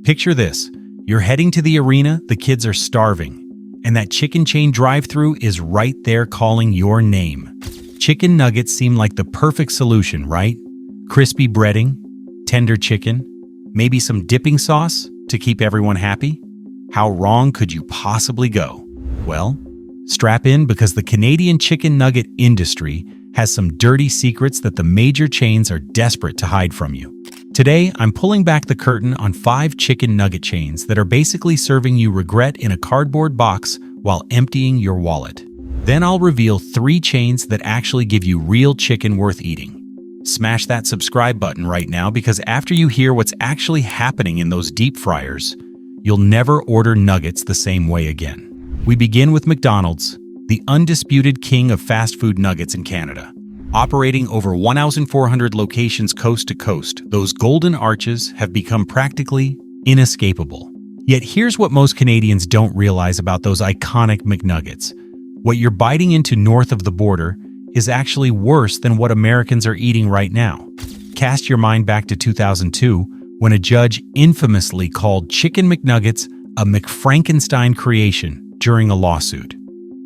Picture this. You're heading to the arena, the kids are starving, and that chicken chain drive-thru is right there calling your name. Chicken nuggets seem like the perfect solution, right? Crispy breading, tender chicken, maybe some dipping sauce to keep everyone happy? How wrong could you possibly go? Well, strap in because the Canadian chicken nugget industry has some dirty secrets that the major chains are desperate to hide from you. Today, I'm pulling back the curtain on 5 chicken nugget chains that are basically serving you regret in a cardboard box while emptying your wallet. Then I'll reveal 3 chains that actually give you real chicken worth eating. Smash that subscribe button right now because after you hear what's actually happening in those deep fryers, you'll never order nuggets the same way again. We begin with McDonald's, the undisputed king of fast food nuggets in Canada. Operating over 1,400 locations coast to coast, those golden arches have become practically inescapable. Yet here's what most Canadians don't realize about those iconic McNuggets. What you're biting into north of the border is actually worse than what Americans are eating right now. Cast your mind back to 2002, when a judge infamously called Chicken McNuggets a McFrankenstein creation during a lawsuit.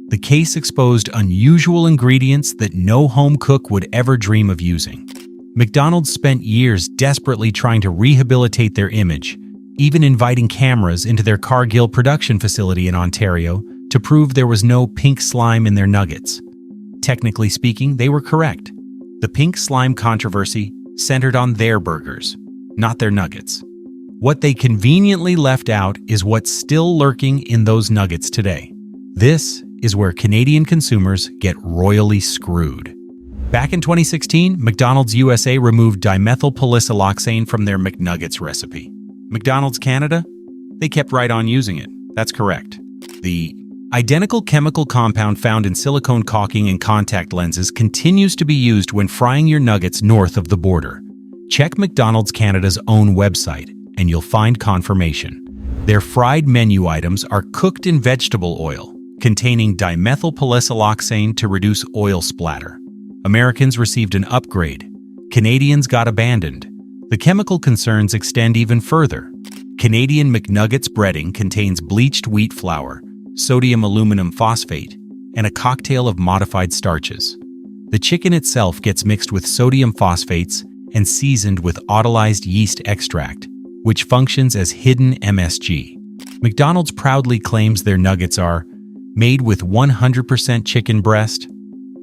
The case exposed unusual ingredients that no home cook would ever dream of using. McDonald's spent years desperately trying to rehabilitate their image, even inviting cameras into their Cargill production facility in Ontario to prove there was no pink slime in their nuggets. Technically speaking, they were correct. The pink slime controversy centered on their burgers, not their nuggets. What they conveniently left out is what's still lurking in those nuggets today. This is where Canadian consumers get royally screwed. Back in 2016, McDonald's USA removed dimethylpolysaloxane from their McNuggets recipe. McDonald's Canada? They kept right on using it. That's correct. The identical chemical compound found in silicone caulking and contact lenses continues to be used when frying your nuggets north of the border. Check McDonald's Canada's own website, and you'll find confirmation. Their fried menu items are cooked in vegetable oil, containing dimethylpolysaloxane to reduce oil splatter. Americans received an upgrade. Canadians got abandoned. The chemical concerns extend even further. Canadian McNuggets breading contains bleached wheat flour, sodium aluminum phosphate, and a cocktail of modified starches. The chicken itself gets mixed with sodium phosphates and seasoned with autolyzed yeast extract, which functions as hidden MSG. McDonald's proudly claims their nuggets are made with 100% chicken breast.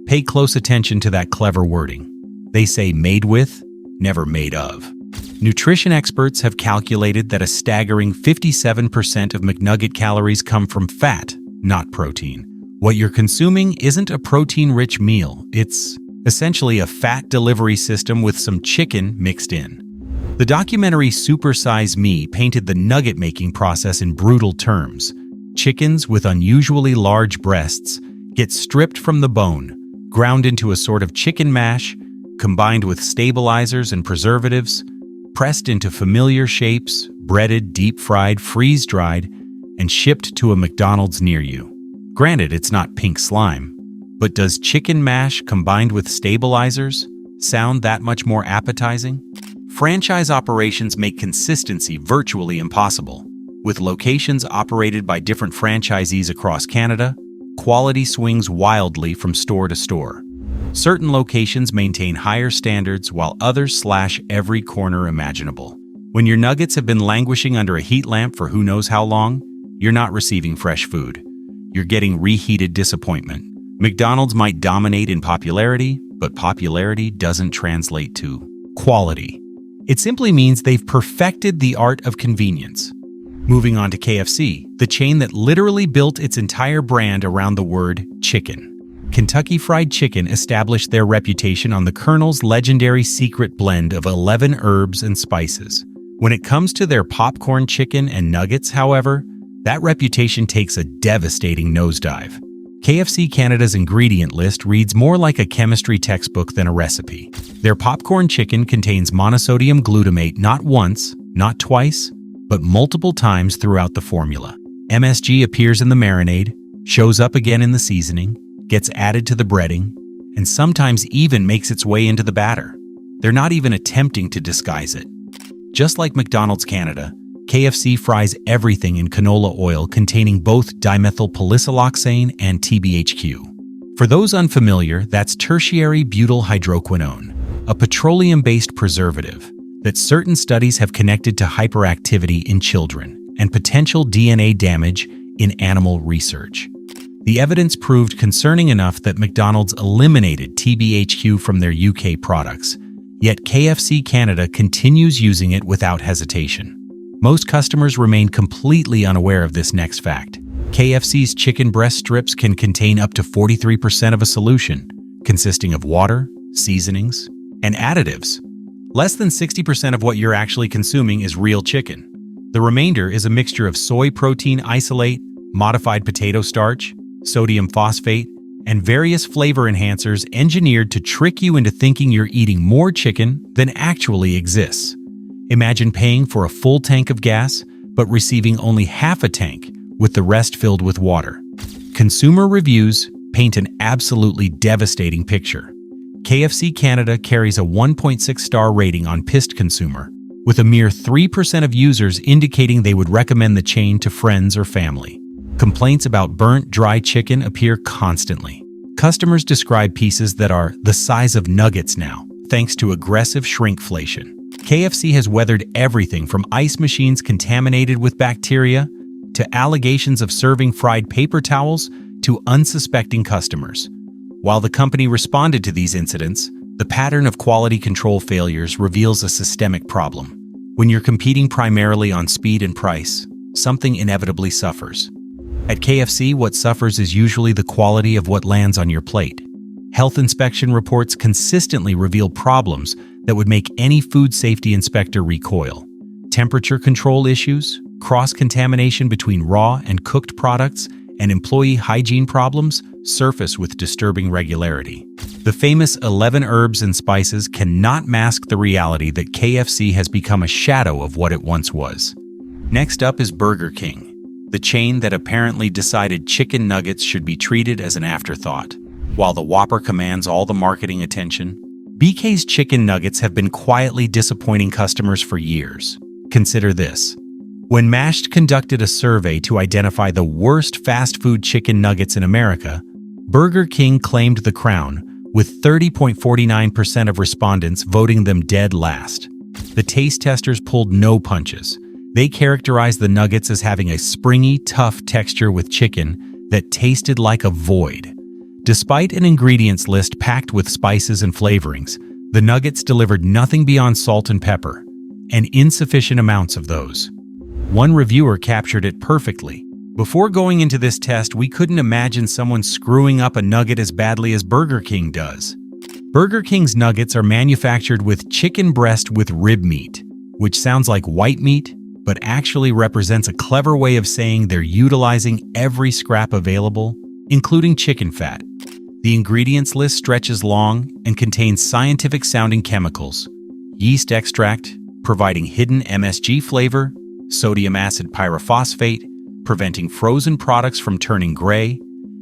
Pay close attention to that clever wording. They say made with, never made of. Nutrition experts have calculated that a staggering 57% of McNugget calories come from fat, not protein. What you're consuming isn't a protein-rich meal. It's essentially a fat delivery system with some chicken mixed in. The documentary Super Size Me painted the nugget-making process in brutal terms. Chickens with unusually large breasts get stripped from the bone, ground into a sort of chicken mash, combined with stabilizers and preservatives, pressed into familiar shapes, breaded, deep-fried, freeze-dried, and shipped to a McDonald's near you. Granted, it's not pink slime, but does chicken mash combined with stabilizers sound that much more appetizing? Franchise operations make consistency virtually impossible. With locations operated by different franchisees across Canada, quality swings wildly from store to store. Certain locations maintain higher standards while others slash every corner imaginable. When your nuggets have been languishing under a heat lamp for who knows how long, you're not receiving fresh food. You're getting reheated disappointment. McDonald's might dominate in popularity, but popularity doesn't translate to quality. It simply means they've perfected the art of convenience. Moving on to KFC, the chain that literally built its entire brand around the word chicken. Kentucky Fried Chicken established their reputation on the Colonel's legendary secret blend of 11 herbs and spices. When it comes to their popcorn chicken and nuggets, however, that reputation takes a devastating nosedive. KFC Canada's ingredient list reads more like a chemistry textbook than a recipe. Their popcorn chicken contains monosodium glutamate not once, not twice, but multiple times throughout the formula. MSG appears in the marinade, shows up again in the seasoning, gets added to the breading, and sometimes even makes its way into the batter. They're not even attempting to disguise it. Just like McDonald's Canada, KFC fries everything in canola oil containing both dimethylpolysaloxane and TBHQ. For those unfamiliar, that's tertiary butyl hydroquinone, a petroleum-based preservative that certain studies have connected to hyperactivity in children and potential DNA damage in animal research. The evidence proved concerning enough that McDonald's eliminated TBHQ from their UK products, yet KFC Canada continues using it without hesitation. Most customers remain completely unaware of this next fact. KFC's chicken breast strips can contain up to 43% of a solution, consisting of water, seasonings, and additives. Less than 60% of what you're actually consuming is real chicken. The remainder is a mixture of soy protein isolate, modified potato starch, sodium phosphate, and various flavor enhancers engineered to trick you into thinking you're eating more chicken than actually exists. Imagine paying for a full tank of gas, but receiving only half a tank, with the rest filled with water. Consumer reviews paint an absolutely devastating picture. KFC Canada carries a 1.6-star rating on Pissed Consumer, with a mere 3% of users indicating they would recommend the chain to friends or family. Complaints about burnt, dry chicken appear constantly. Customers describe pieces that are the size of nuggets now, thanks to aggressive shrinkflation. KFC has weathered everything from ice machines contaminated with bacteria to allegations of serving fried paper towels to unsuspecting customers. While the company responded to these incidents, the pattern of quality control failures reveals a systemic problem. When you're competing primarily on speed and price, something inevitably suffers. At KFC, what suffers is usually the quality of what lands on your plate. Health inspection reports consistently reveal problems that would make any food safety inspector recoil. Temperature control issues, cross-contamination between raw and cooked products, and employee hygiene problems surface with disturbing regularity. The famous 11 herbs and spices cannot mask the reality that KFC has become a shadow of what it once was. Next up is Burger King, the chain that apparently decided chicken nuggets should be treated as an afterthought. While the Whopper commands all the marketing attention, BK's chicken nuggets have been quietly disappointing customers for years. Consider this. When Mashed conducted a survey to identify the worst fast food chicken nuggets in America, Burger King claimed the crown, with 30.49% of respondents voting them dead last. The taste testers pulled no punches. They characterized the nuggets as having a springy, tough texture with chicken that tasted like a void. Despite an ingredients list packed with spices and flavorings, the nuggets delivered nothing beyond salt and pepper, and insufficient amounts of those. One reviewer captured it perfectly. Before going into this test, we couldn't imagine someone screwing up a nugget as badly as Burger King does. Burger King's nuggets are manufactured with chicken breast with rib meat, which sounds like white meat, but actually represents a clever way of saying they're utilizing every scrap available, including chicken fat. The ingredients list stretches long and contains scientific-sounding chemicals, yeast extract, providing hidden MSG flavor, sodium acid pyrophosphate, preventing frozen products from turning gray,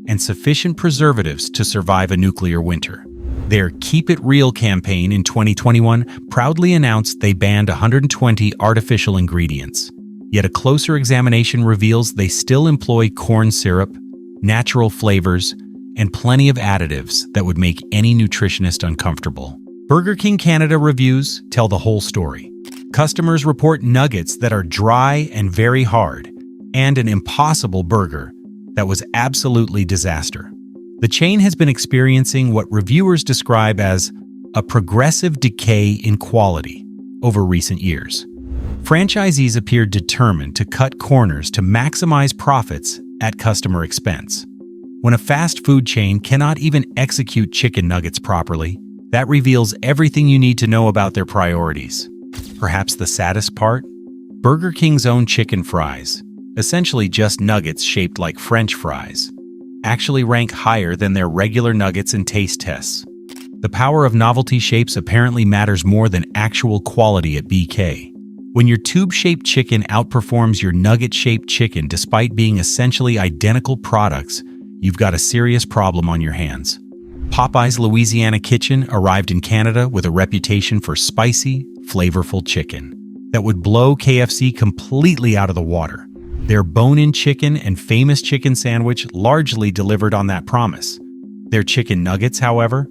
and sufficient preservatives to survive a nuclear winter. Their Keep It Real campaign in 2021 proudly announced they banned 120 artificial ingredients. Yet a closer examination reveals they still employ corn syrup, natural flavors, and plenty of additives that would make any nutritionist uncomfortable. Burger King Canada reviews tell the whole story. Customers report nuggets that are dry and very hard, and an impossible burger that was absolutely disaster. The chain has been experiencing what reviewers describe as a progressive decay in quality over recent years. Franchisees appeared determined to cut corners to maximize profits at customer expense. When a fast food chain cannot even execute chicken nuggets properly, that reveals everything you need to know about their priorities. Perhaps the saddest part? Burger King's own chicken fries, essentially just nuggets shaped like French fries, actually rank higher than their regular nuggets in taste tests. The power of novelty shapes apparently matters more than actual quality at BK. When your tube-shaped chicken outperforms your nugget-shaped chicken despite being essentially identical products, you've got a serious problem on your hands. Popeye's Louisiana Kitchen arrived in Canada with a reputation for spicy, flavorful chicken that would blow KFC completely out of the water. Their bone-in chicken and famous chicken sandwich largely delivered on that promise. Their chicken nuggets, however,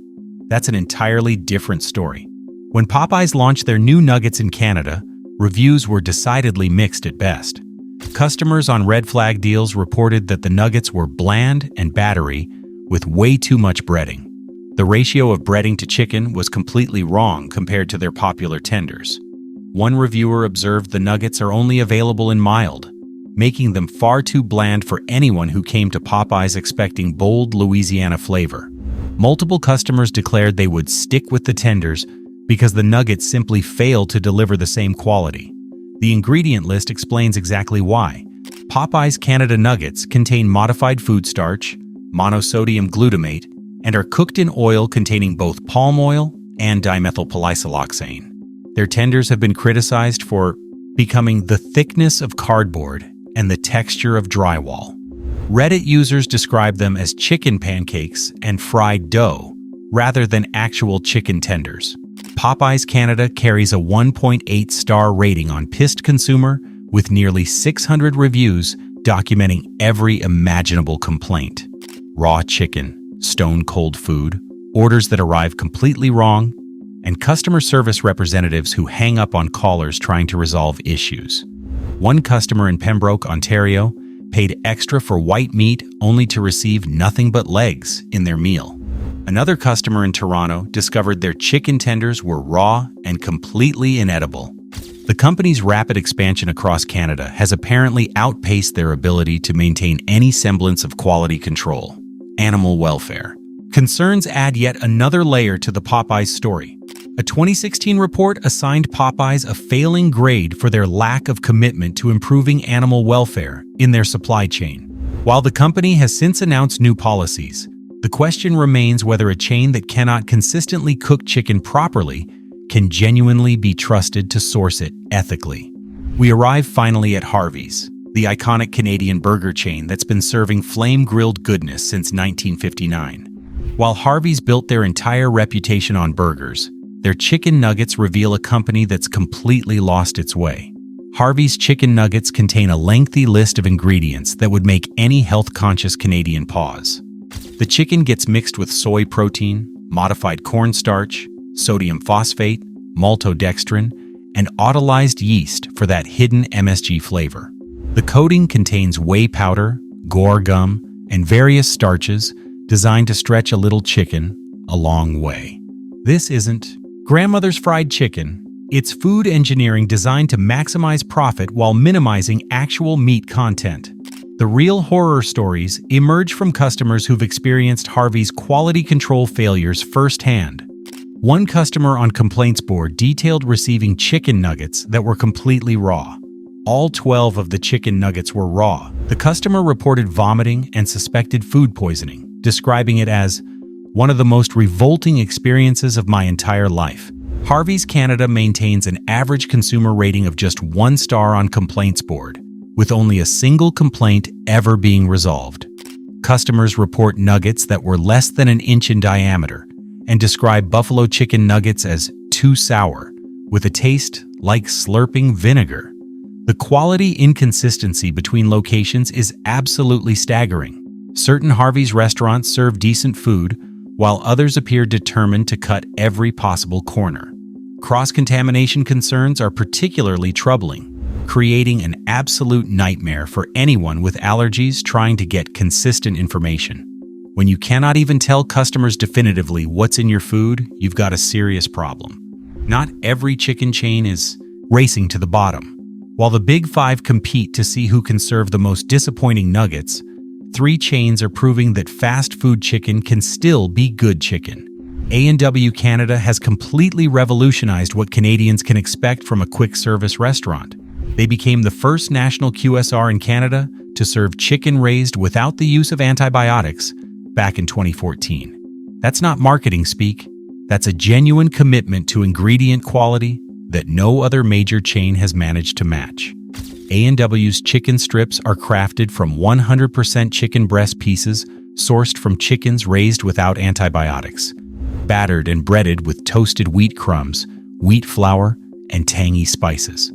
that's an entirely different story. When Popeyes launched their new nuggets in Canada, reviews were decidedly mixed at best. Customers on red flag deals reported that the nuggets were bland and battery with way too much breading. The ratio of breading to chicken was completely wrong compared to their popular tenders. One reviewer observed the nuggets are only available in mild, making them far too bland for anyone who came to Popeyes expecting bold Louisiana flavor. Multiple customers declared they would stick with the tenders because the nuggets simply fail to deliver the same quality. The ingredient list explains exactly why. Popeyes Canada nuggets contain modified food starch, monosodium glutamate, and are cooked in oil containing both palm oil and dimethylpolysiloxane. Their tenders have been criticized for becoming the thickness of cardboard and the texture of drywall. Reddit users describe them as chicken pancakes and fried dough, rather than actual chicken tenders. Popeyes Canada carries a 1.8-star rating on Pissed Consumer, with nearly 600 reviews documenting every imaginable complaint. Raw chicken, stone-cold food, orders that arrive completely wrong, and customer service representatives who hang up on callers trying to resolve issues. One customer in Pembroke, Ontario, paid extra for white meat only to receive nothing but legs in their meal. Another customer in Toronto discovered their chicken tenders were raw and completely inedible. The company's rapid expansion across Canada has apparently outpaced their ability to maintain any semblance of quality control. Animal welfare. Concerns add yet another layer to the Popeyes story. A 2016 report assigned Popeyes a failing grade for their lack of commitment to improving animal welfare in their supply chain. While the company has since announced new policies, the question remains whether a chain that cannot consistently cook chicken properly can genuinely be trusted to source it ethically. We arrive finally at Harvey's, the iconic Canadian burger chain that's been serving flame-grilled goodness since 1959. While Harvey's built their entire reputation on burgers, their chicken nuggets reveal a company that's completely lost its way. Harvey's chicken nuggets contain a lengthy list of ingredients that would make any health-conscious Canadian pause. The chicken gets mixed with soy protein, modified cornstarch, sodium phosphate, maltodextrin, and autolyzed yeast for that hidden MSG flavor. The coating contains whey powder, guar gum, and various starches designed to stretch a little chicken a long way. This isn't grandmother's fried chicken. It's food engineering designed to maximize profit while minimizing actual meat content. The real horror stories emerge from customers who've experienced Harvey's quality control failures firsthand. One customer on complaints board detailed receiving chicken nuggets that were completely raw. All 12 of the chicken nuggets were raw. The customer reported vomiting and suspected food poisoning, describing it as one of the most revolting experiences of my entire life. Harvey's Canada maintains an average consumer rating of just 1 star on complaints board, with only a single complaint ever being resolved. Customers report nuggets that were less than an inch in diameter and describe buffalo chicken nuggets as too sour, with a taste like slurping vinegar. The quality inconsistency between locations is absolutely staggering. Certain Harvey's restaurants serve decent food, while others appear determined to cut every possible corner. Cross-contamination concerns are particularly troubling, creating an absolute nightmare for anyone with allergies trying to get consistent information. When you cannot even tell customers definitively what's in your food, you've got a serious problem. Not every chicken chain is racing to the bottom. While the Big Five compete to see who can serve the most disappointing nuggets, 3 chains are proving that fast food chicken can still be good chicken. A&W Canada has completely revolutionized what Canadians can expect from a quick-service restaurant. They became the first national QSR in Canada to serve chicken raised without the use of antibiotics back in 2014. That's not marketing speak. That's a genuine commitment to ingredient quality that no other major chain has managed to match. A&W's chicken strips are crafted from 100% chicken breast pieces sourced from chickens raised without antibiotics, battered and breaded with toasted wheat crumbs, wheat flour, and tangy spices.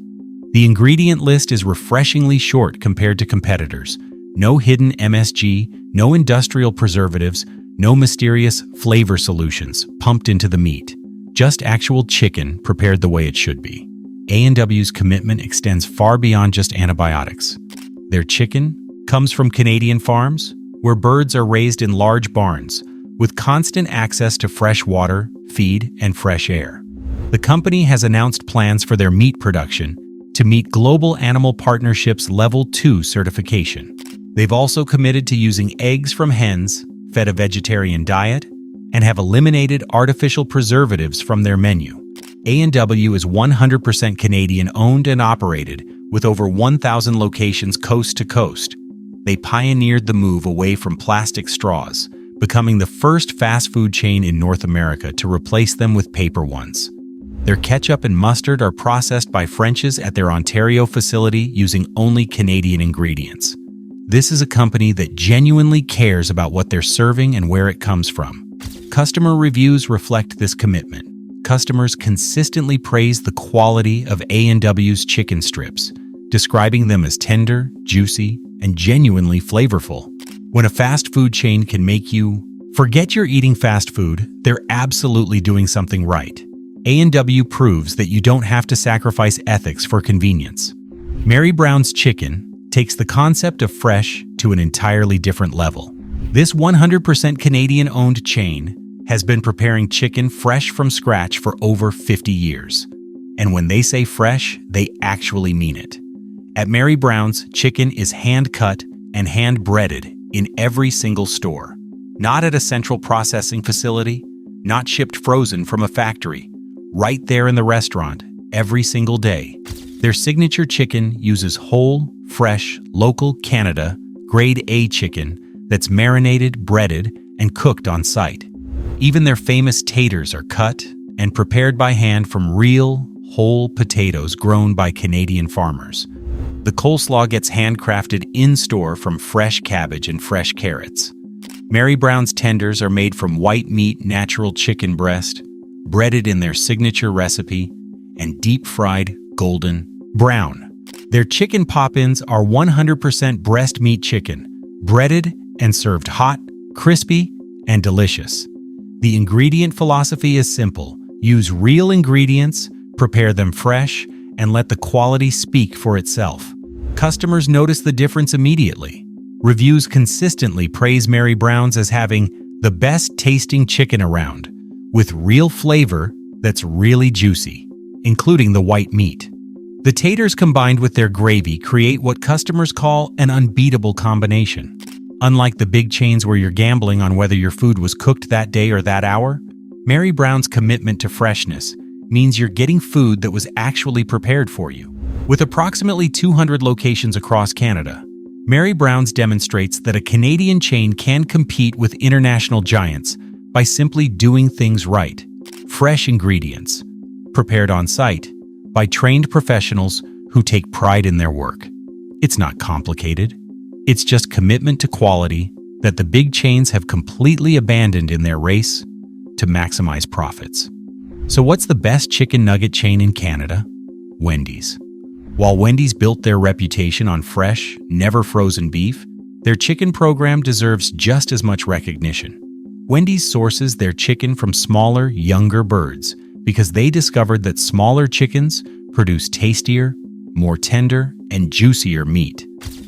The ingredient list is refreshingly short compared to competitors. No hidden MSG, no industrial preservatives, no mysterious flavor solutions pumped into the meat. Just actual chicken prepared the way it should be. A&W's commitment extends far beyond just antibiotics. Their chicken comes from Canadian farms, where birds are raised in large barns, with constant access to fresh water, feed, and fresh air. The company has announced plans for their meat production to meet Global Animal Partnership's Level 2 certification. They've also committed to using eggs from hens, fed a vegetarian diet, and have eliminated artificial preservatives from their menu. A&W is 100% Canadian-owned and operated, with over 1,000 locations coast to coast. They pioneered the move away from plastic straws, becoming the first fast food chain in North America to replace them with paper ones. Their ketchup and mustard are processed by French's at their Ontario facility using only Canadian ingredients. This is a company that genuinely cares about what they're serving and where it comes from. Customer reviews reflect this commitment. Customers consistently praise the quality of A&W's chicken strips, describing them as tender, juicy, and genuinely flavorful. When a fast food chain can make you forget you're eating fast food, they're absolutely doing something right. A&W proves that you don't have to sacrifice ethics for convenience. Mary Brown's Chicken takes the concept of fresh to an entirely different level. This 100% Canadian-owned chain has been preparing chicken fresh from scratch for over 50 years. And when they say fresh, they actually mean it. At Mary Brown's, chicken is hand-cut and hand-breaded in every single store. Not at a central processing facility, not shipped frozen from a factory. Right there in the restaurant, every single day. Their signature chicken uses whole, fresh, local Canada, grade A chicken that's marinated, breaded, and cooked on site. Even their famous taters are cut and prepared by hand from real, whole potatoes grown by Canadian farmers. The coleslaw gets handcrafted in-store from fresh cabbage and fresh carrots. Mary Brown's tenders are made from white meat natural chicken breast, breaded in their signature recipe, and deep-fried golden brown. Their chicken pop-ins are 100% breast meat chicken, breaded and served hot, crispy, and delicious. The ingredient philosophy is simple. Use real ingredients, prepare them fresh, and let the quality speak for itself. Customers notice the difference immediately. Reviews consistently praise Mary Brown's as having the best tasting chicken around, with real flavor that's really juicy, including the white meat. The taters combined with their gravy create what customers call an unbeatable combination. Unlike the big chains where you're gambling on whether your food was cooked that day or that hour, Mary Brown's commitment to freshness means you're getting food that was actually prepared for you. With approximately 200 locations across Canada, Mary Brown's demonstrates that a Canadian chain can compete with international giants by simply doing things right. Fresh ingredients, prepared on site, by trained professionals who take pride in their work. It's not complicated. It's just commitment to quality that the big chains have completely abandoned in their race to maximize profits. So what's the best chicken nugget chain in Canada? Wendy's. While Wendy's built their reputation on fresh, never frozen beef, their chicken program deserves just as much recognition. Wendy's sources their chicken from smaller, younger birds because they discovered that smaller chickens produce tastier, more tender, and juicier meat.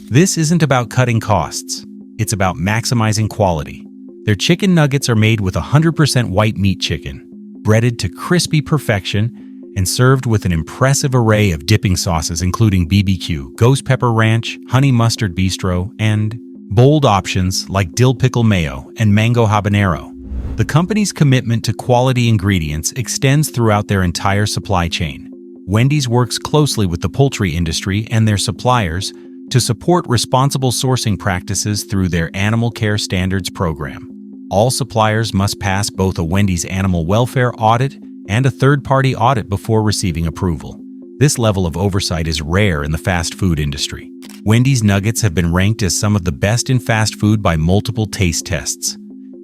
This isn't about cutting costs. It's about maximizing quality. Their chicken nuggets are made with 100% white meat chicken, breaded to crispy perfection, and served with an impressive array of dipping sauces including BBQ, ghost pepper ranch, honey mustard bistro, and bold options like dill pickle mayo and mango habanero. The company's commitment to quality ingredients extends throughout their entire supply chain. Wendy's works closely with the poultry industry and their suppliers to support responsible sourcing practices through their Animal Care Standards program. All suppliers must pass both a Wendy's animal welfare audit and a third-party audit before receiving approval. This level of oversight is rare in the fast food industry. Wendy's nuggets have been ranked as some of the best in fast food by multiple taste tests.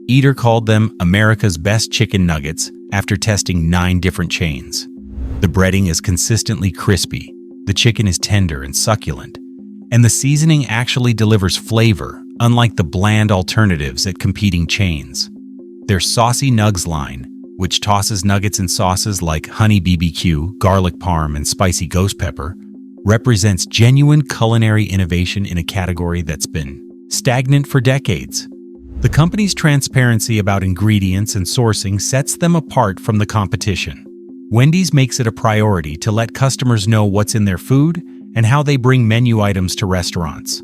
Eater called them America's best chicken nuggets after testing 9 different chains. The breading is consistently crispy. The chicken is tender and succulent, and the seasoning actually delivers flavor, unlike the bland alternatives at competing chains. Their Saucy Nugs line, which tosses nuggets in sauces like honey BBQ, garlic parm, and spicy ghost pepper, represents genuine culinary innovation in a category that's been stagnant for decades. The company's transparency about ingredients and sourcing sets them apart from the competition. Wendy's makes it a priority to let customers know what's in their food and how they bring menu items to restaurants.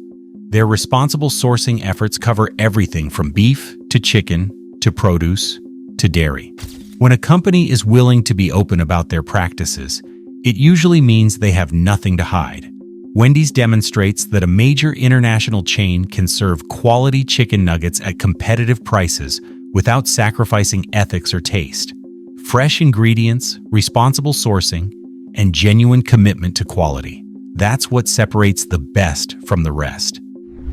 Their responsible sourcing efforts cover everything from beef to chicken to produce to dairy. When a company is willing to be open about their practices, it usually means they have nothing to hide. Wendy's demonstrates that a major international chain can serve quality chicken nuggets at competitive prices without sacrificing ethics or taste. Fresh ingredients, responsible sourcing, and genuine commitment to quality. That's what separates the best from the rest.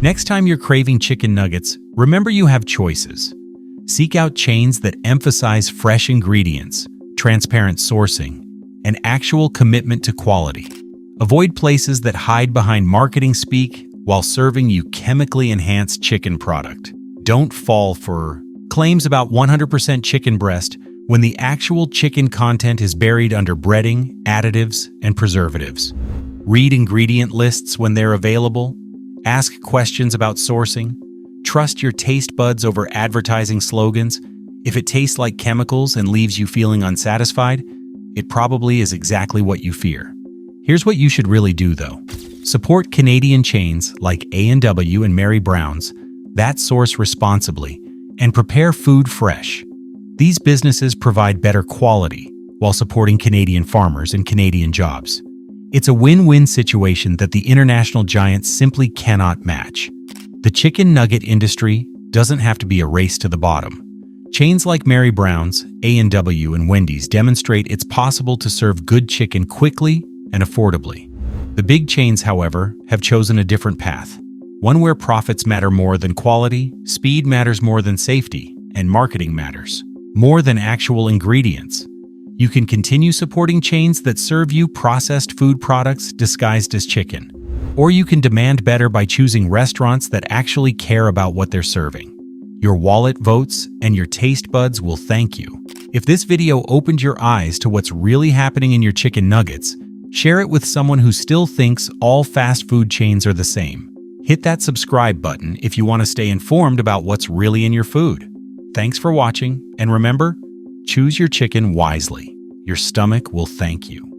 Next time you're craving chicken nuggets, remember you have choices. Seek out chains that emphasize fresh ingredients, transparent sourcing, and actual commitment to quality. Avoid places that hide behind marketing speak while serving you chemically enhanced chicken product. Don't fall for claims about 100% chicken breast when the actual chicken content is buried under breading, additives, and preservatives. Read ingredient lists when they're available. Ask questions about sourcing. Trust your taste buds over advertising slogans. If it tastes like chemicals and leaves you feeling unsatisfied, it probably is exactly what you fear. Here's what you should really do, though. Support Canadian chains like A&W and Mary Brown's that source responsibly and prepare food fresh. These businesses provide better quality while supporting Canadian farmers and Canadian jobs. It's a win-win situation that the international giants simply cannot match. The chicken nugget industry doesn't have to be a race to the bottom. Chains like Mary Brown's, A&W, and Wendy's demonstrate it's possible to serve good chicken quickly and affordably. The big chains, however, have chosen a different path. One where profits matter more than quality, speed matters more than safety, and marketing matters more than actual ingredients. You can continue supporting chains that serve you processed food products disguised as chicken. Or you can demand better by choosing restaurants that actually care about what they're serving. Your wallet votes and your taste buds will thank you. If this video opened your eyes to what's really happening in your chicken nuggets, share it with someone who still thinks all fast food chains are the same. Hit that subscribe button if you want to stay informed about what's really in your food. Thanks for watching, and remember, choose your chicken wisely. Your stomach will thank you.